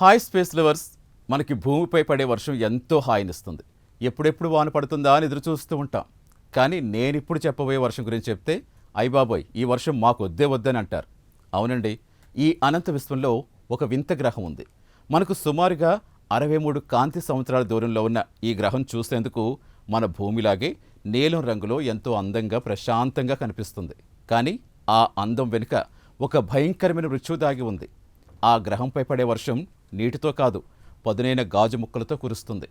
Hi space lovers, మనకి భూమిపై పడే వర్షం ఎంతో హాయినిస్తుంది. ఎప్పుడెప్పుడు వాన పడుతుందా అని ఎదురు చూస్తూ ఉంటాం. కానీ నేనిప్పుడు చెప్పబోయే వర్షం గురించి చెప్తే అయ్యబాబోయ్ ఈ వర్షం మాకు వద్దే వద్దని అంటారు. అవునండి, ఈ అనంత విశ్వంలో ఒక వింత గ్రహం ఉంది. మనకు సుమారుగా 63 కాంతి సంవత్సరాల దూరంలో ఉన్న ఈ గ్రహం చూసేందుకు మన భూమిలాగే నీలం రంగులో ఎంతో అందంగా ప్రశాంతంగా కనిపిస్తుంది. కానీ ఆ అందం వెనుక ఒక భయంకరమైన మృత్యువు దాగి ఉంది. ఆ గ్రహంపై పడే వర్షం నీటితో కాదు, పదునైన గాజు ముక్కలతో కురుస్తుంది.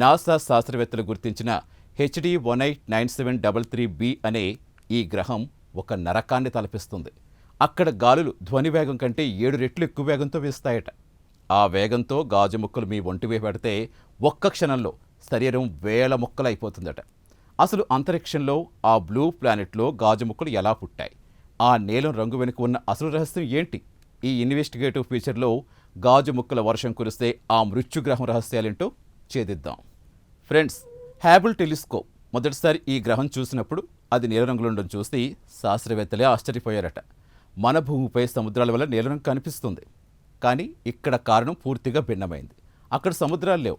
నాసా శాస్త్రవేత్తలు గుర్తించిన హెచ్డి 189733b అనే ఈ గ్రహం ఒక నరకాన్ని తలపిస్తుంది. అక్కడ గాలులు ధ్వని వేగం కంటే 7 రెట్లు ఎక్కువ వేగంతో వీస్తాయట. ఆ వేగంతో గాజు ముక్కలు మీ ఒంటివే పెడితే ఒక్క క్షణంలో శరీరం వేల ముక్కలైపోతుందట. అసలు అంతరిక్షంలో ఆ బ్లూ ప్లానెట్లో గాజు ముక్కలు ఎలా పుట్టాయి? ఆ నీలం రంగు వెనుక ఉన్న అసలు రహస్యం ఏంటి? ఈ ఇన్వెస్టిగేటివ్ ఫీచర్లో గాజు ముక్కల వర్షం కురిస్తే ఆ మృత్యుగ్రహం రహస్యాలేంటో ఛేదిద్దాం. ఫ్రెండ్స్, హ్యాబుల్ టెలిస్కోప్ మొదటిసారి ఈ గ్రహం చూసినప్పుడు అది నీల రంగులో ఉండడం చూసి శాస్త్రవేత్తలే ఆశ్చర్యపోయారట. మన భూమిపై సముద్రాల వల్ల నీల రంగు కనిపిస్తుంది. కానీ ఇక్కడ కారణం పూర్తిగా భిన్నమైంది. అక్కడ సముద్రాలు లేవు,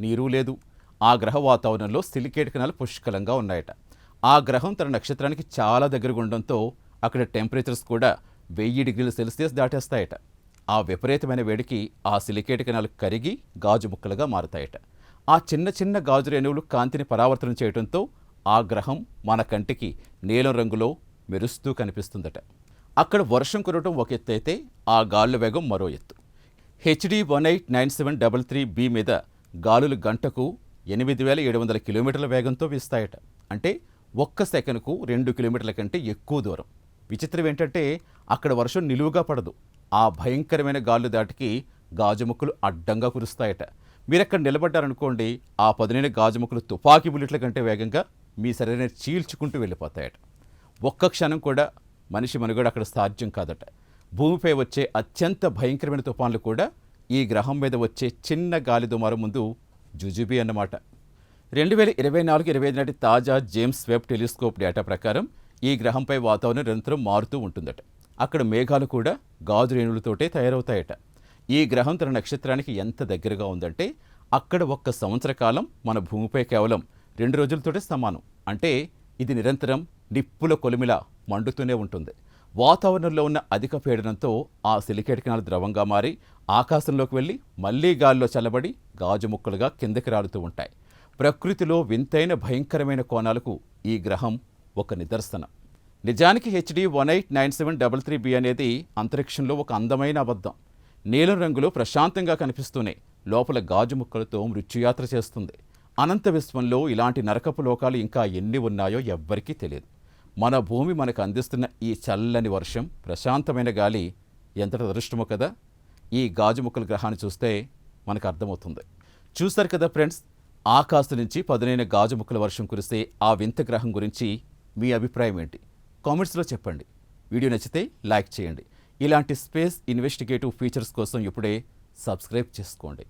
నీరు లేదు. ఆ గ్రహ వాతావరణంలో సిలికేట్ కణాలు పుష్కలంగా ఉన్నాయట. ఆ గ్రహం తన నక్షత్రానికి చాలా దగ్గరగా ఉండడంతో అక్కడ టెంపరేచర్స్ కూడా 1000 డిగ్రీల సెల్సియస్ దాటేస్తాయట. ఆ విపరీతమైన వేడికి ఆ సిలికేట్ కణాలు కరిగి గాజు ముక్కలుగా మారుతాయట. ఆ చిన్న చిన్న గాజు రేణువులు కాంతిని పరావర్తనం చేయడంతో ఆ గ్రహం మన కంటికి నీలం రంగులో మెరుస్తూ కనిపిస్తుందట. అక్కడ వర్షం కురవడం ఒక ఎత్తు అయితే ఆ గాలుల వేగం మరో ఎత్తు. హెచ్డి 189733b మీద గాలులు గంటకు 8700 కిలోమీటర్ల వేగంతో వీస్తాయట. అంటే ఒక్క సెకనుకు 2 కిలోమీటర్ల కంటే ఎక్కువ దూరం. విచిత్రం ఏంటంటే అక్కడ వర్షం నిలువుగా పడదు. ఆ భయంకరమైన గాలు దాటికి గాజు ముక్కలు అడ్డంగా కురుస్తాయట. మీరక్కడ నిలబడ్డారనుకోండి, ఆ పదునైన గాజు ముక్కలు తుపాకీ బుల్లెట్ల కంటే వేగంగా మీ శరీరాన్ని చీల్చుకుంటూ వెళ్ళిపోతాయట. ఒక్క క్షణం కూడా మనిషి మనుగడ అక్కడ సాధ్యం కాదట. భూమిపై వచ్చే అత్యంత భయంకరమైన తుఫాన్లు కూడా ఈ గ్రహం మీద వచ్చే చిన్న గాలి దుమారం ముందు జుజుబీ అన్నమాట. 2024-25 నాటి తాజా జేమ్స్ వెబ్ టెలిస్కోప్ డేటా ప్రకారం ఈ గ్రహంపై వాతావరణం నిరంతరం మారుతూ ఉంటుందట. అక్కడ మేఘాలు కూడా గాజు రేణువులతోటే తయారవుతాయట. ఈ గ్రహం తన నక్షత్రానికి ఎంత దగ్గరగా ఉందంటే అక్కడ ఒక్క సంవత్సర కాలం మన భూమిపై కేవలం 2 రోజులతోటే సమానం. అంటే ఇది నిరంతరం నిప్పుల కొలిమిలా మండుతూనే ఉంటుంది. వాతావరణంలో ఉన్న అధిక పీడనంతో ఆ సిలికేట్ కణాలు ద్రవంగా మారి ఆకాశంలోకి వెళ్ళి మళ్లీ గాలిలో చల్లబడి గాజు ముక్కలుగా కిందకి రాలుతూ ఉంటాయి. ప్రకృతిలో వింతైన భయంకరమైన కోణాలకు ఈ గ్రహం ఒక నిదర్శనం. నిజానికి హెచ్డి 189733b అనేది అంతరిక్షంలో ఒక అందమైన అబద్ధం. నీలం రంగులో ప్రశాంతంగా కనిపిస్తూనే లోపల గాజు ముక్కలతో మృత్యుయాత్ర చేస్తుంది. అనంత విశ్వంలో ఇలాంటి నరకపు లోకాలు ఇంకా ఎన్ని ఉన్నాయో ఎవ్వరికీ తెలియదు. మన భూమి మనకు అందిస్తున్న ఈ చల్లని వర్షం, ప్రశాంతమైన గాలి ఎంతటి అదృష్టమో కదా. ఈ గాజు ముక్కల గ్రహాన్ని చూస్తే మనకు అర్థమవుతుంది. చూస్తారు కదా ఫ్రెండ్స్, ఆకాశం నుంచి పదునైన గాజు ముక్కల వర్షం కురిసే ఆ వింత గ్రహం గురించి మీ అభిప్రాయం ఏంటి? కామెంట్స్లో చెప్పండి. వీడియో నచ్చితే లైక్ చేయండి. ఇలాంటి స్పేస్ ఇన్వెస్టిగేటివ్ ఫీచర్స్ కోసం ఇప్పుడే సబ్స్క్రైబ్ చేసుకోండి.